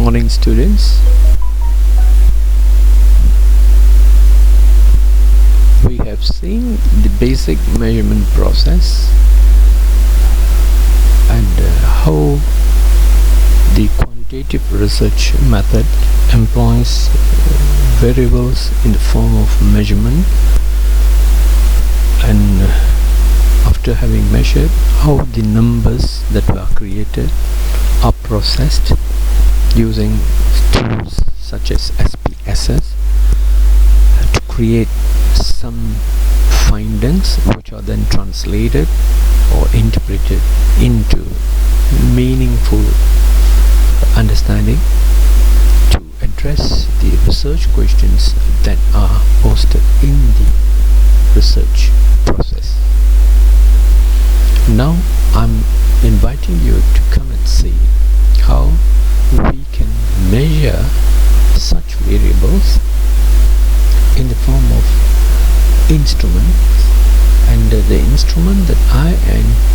morning, students. We have seen the basic measurement process and how the quantitative research method employs variables in the form of measurement, and after having measured, how the numbers that were created are processed using tools such as SPSS to create some findings which are then translated or interpreted into meaningful understanding to address the research questions that are posted in the research process. Now I'm inviting you to come and see how we can measure such variables in the form of instruments, and the instrument that I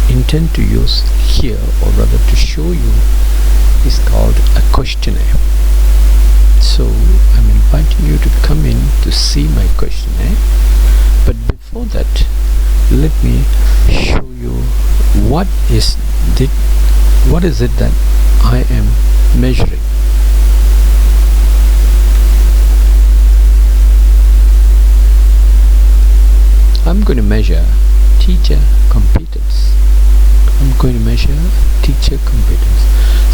intend to use here, or rather to show you, is called a questionnaire. So I'm inviting you to come in to see my questionnaire, but before that let me show you what is it that I am measuring. I'm going to measure teacher competence.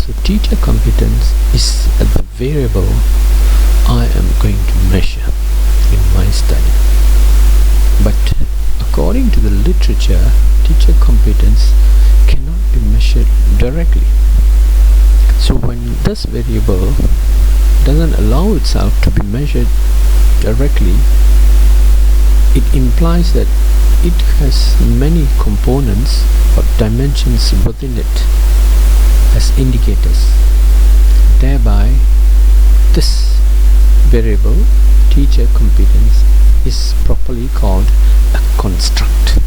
So teacher competence is the variable I am going to measure in my study. But according to the literature, teacher competence cannot be measured directly. So when this variable doesn't allow itself to be measured directly, it implies that it has many components or dimensions within it as indicators. Thereby, this variable, teacher competence, is properly called a construct.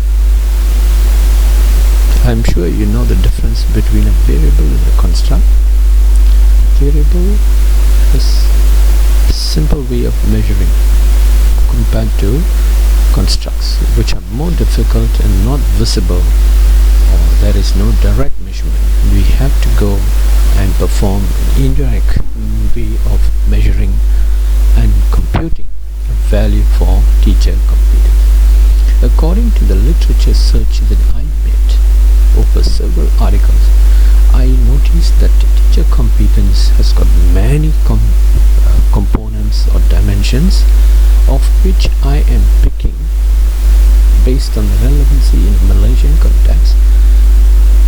I'm sure you know the difference between a variable and a construct. Variable is a simple way of measuring compared to constructs, which are more difficult and not visible, or there is no direct measurement. We have to go and perform an indirect way of measuring and computing a value for teacher competence. According to the literature search that I made over several articles, I noticed that teacher competence has got many components or dimensions, of which I am picking, based on the relevancy in a Malaysian context,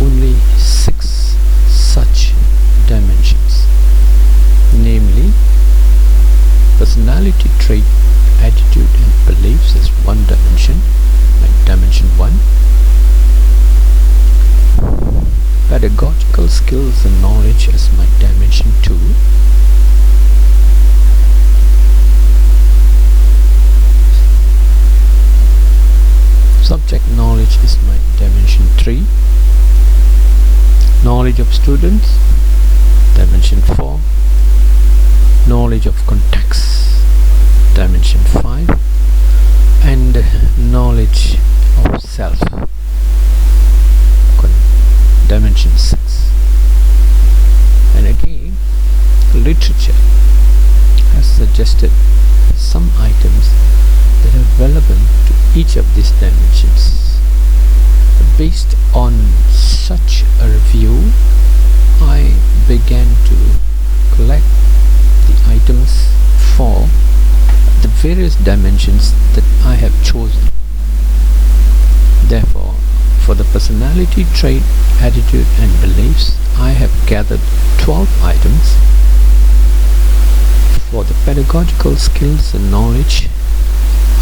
only 6 such dimensions, namely personality trait, attitude and beliefs is one dimension, like dimension 1. Pedagogical skills and knowledge is my dimension 2. Subject knowledge is my dimension 3. Knowledge of students, dimension 4. Knowledge of context, dimension 5. And knowledge of self, dimension 6. And again, literature has suggested some items that are relevant to each of these dimensions. Based on such a review, I began to collect the items for the various dimensions that I have chosen. Therefore, for the personality trait, attitude and beliefs, I have gathered 12 items. For the pedagogical skills and knowledge,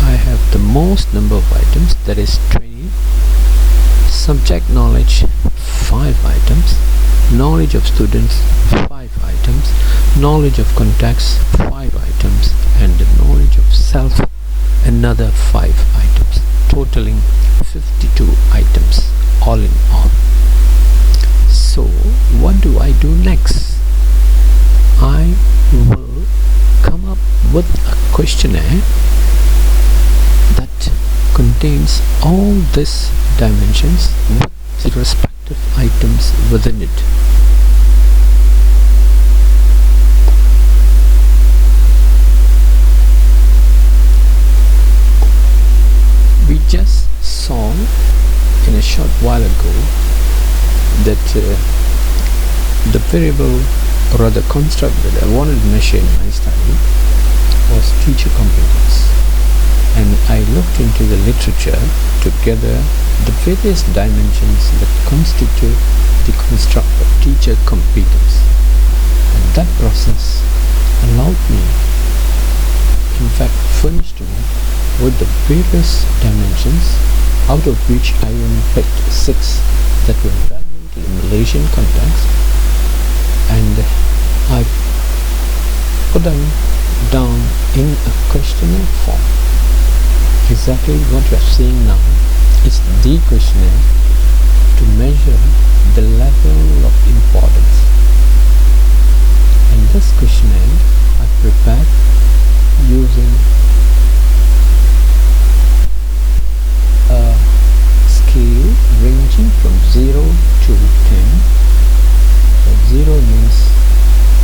I have the most number of items, that is 20. Subject knowledge, 5 items. Knowledge of students, 5 items. Knowledge of context, 5 items. And the knowledge of self, another 5 items, totaling 52 items all in all. So what do I do next? I questionnaire that contains all these dimensions with the respective items within it. We just saw in a short while ago that the variable or other construct that I wanted to measure in my study was teacher competence, and I looked into the literature to gather the various dimensions that constitute the construct of teacher competence, and that process allowed me, in fact furnished me with the various dimensions, out of which I only picked 6 that were relevant to the Malaysian context, and I put them down in a questionnaire form. Exactly what you are seeing now is the questionnaire to measure the level of importance. And this questionnaire I prepared using a scale ranging from 0 to 10. So 0 means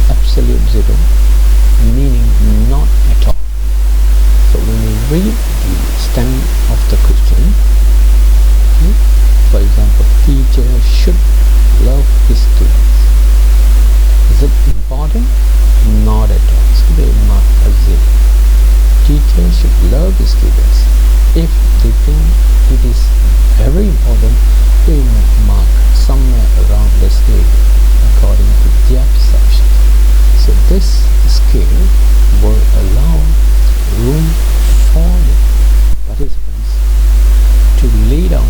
absolute 0, meaning not at all. So when you read the stem of the question, for example, teacher should love his students. Is it important? Not at all. So they mark a 0. Teacher should love his students. If they think it is very important, they might mark somewhere around this area according to their perception. So this scale will allow room for the participants to lay down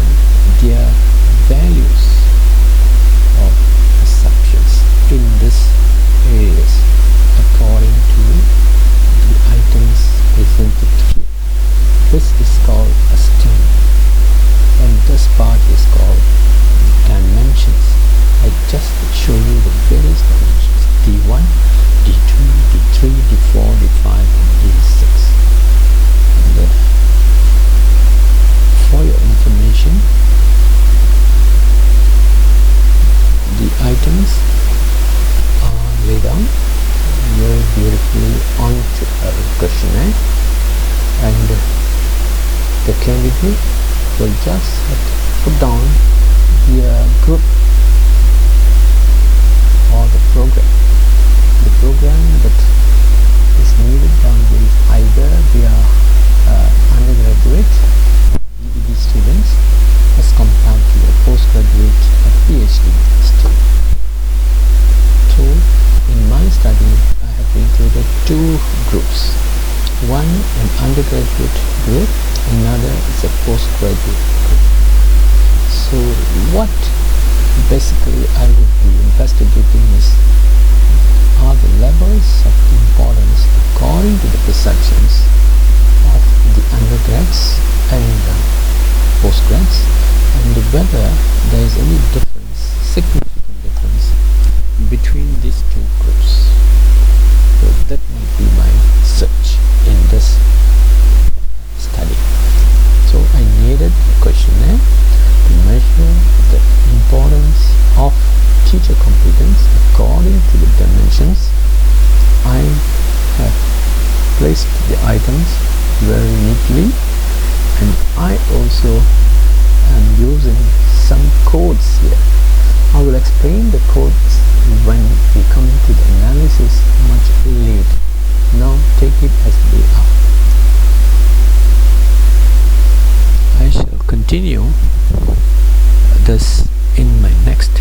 their values of perceptions in these areas according to the items presented here. This is called a stem, and this part is called dimensions. I just show you the various dimensions: D1, D2, D3, D4, D5, and D6. And for your information, the items are laid down very beautifully onto a questionnaire, and the candidate will just have to put down their group or the program. The program that is needed down here is either via undergraduate PhD students as compared to a postgraduate PhD student. So in my study I have included 2 groups. One an undergraduate group, another is a postgraduate group. So what basically I would be investigating are the levels of importance according to the perceptions of the undergrads and postgrads, and whether there is any difference, significant difference between these 2 groups. So that might be my search in this study. So I needed a questionnaire to measure the importance of teacher competence according to the dimensions. I have placed the items very neatly, and I also am using some codes here. I will explain the codes when we come to the analysis much later. Now take it as they are. I shall continue this in my next